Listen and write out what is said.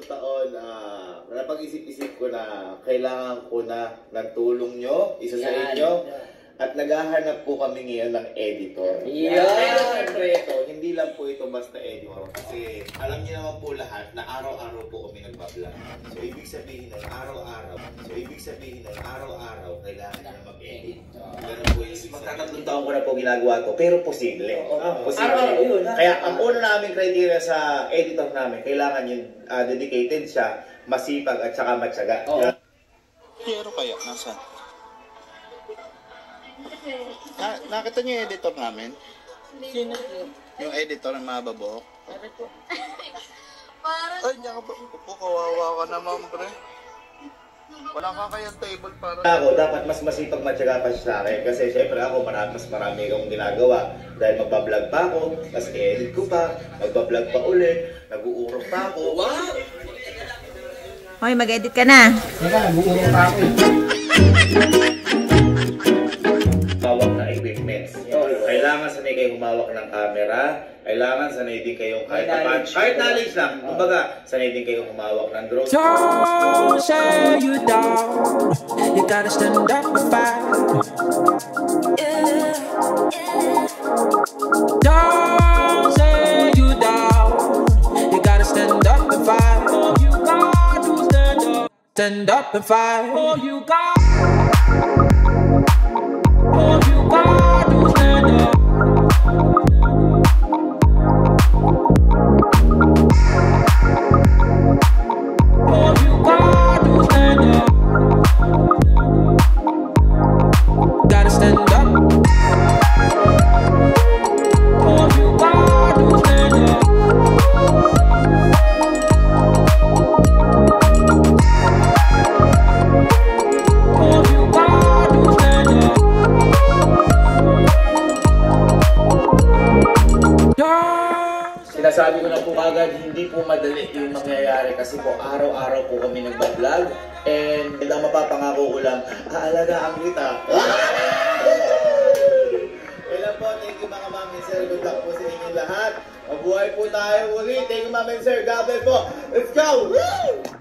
bagong taon, napag-isip-isip ko na kailangan ko na ng tulong nyo, isa sa inyo. At naghahanap po kami ngayon ng editor. Pero siyempre ito, hindi lang po ito basta editor. Kasi alam niyo naman po lahat na araw-araw po kami nagbablog. So ibig sabihin nun, araw-araw. Kailangan na mag-edit. Ganun po yung magtatatlong taon ko na po ginagawa to. Pero posible. Posible. Kaya ang una naming criteria sa editor namin, kailangan yung dedicated siya, masipag at saka matyaga. Pero kaya, nasaan? Nakita niyo yung editor namin? Sino po? Yung editor ng mababuhok? Bakit po? Ay, niya ka po, kawawa ka naman, pre. Wala ka kayang table para... Ako, dapat mas masipag matyaga pa siya sa akin. Kasi syempre ako, mas marami akong ginagawa. Dahil magbablog pa ako, mas edit ko pa, magbablog pa ulit, nag-uurok pa ako. Wow! Hoy, mag-edit ka na. Nag-uurok pa ako. Humawak na equipments. Kailangan sanay kayo humawak ng camera. Kailangan sanay din kayong kahit knowledge lang. Kumbaga, sanay din kayong humawak ng drone. Don't say you down. You gotta stand up and fight. Don't say you down. You gotta stand up and fight. You got to stand up. Stand up and fight. Oh, you got. Oh, you got to stand up. Oh, you got to stand up. Gotta stand up. Oh, you got to stand up. Oh, you got to stand up. Sinasabi ko na po agad, hindi po madali yung mangyayari kasi po araw-araw po kami nagbablog and ang mapapangako ko lang, aalagaan kita. Kailan po, thank you mga mami sir, good luck po sa inyo lahat. Mabuhay po tayo muli. Thank you mami sir, God bless po. Let's go! Woo!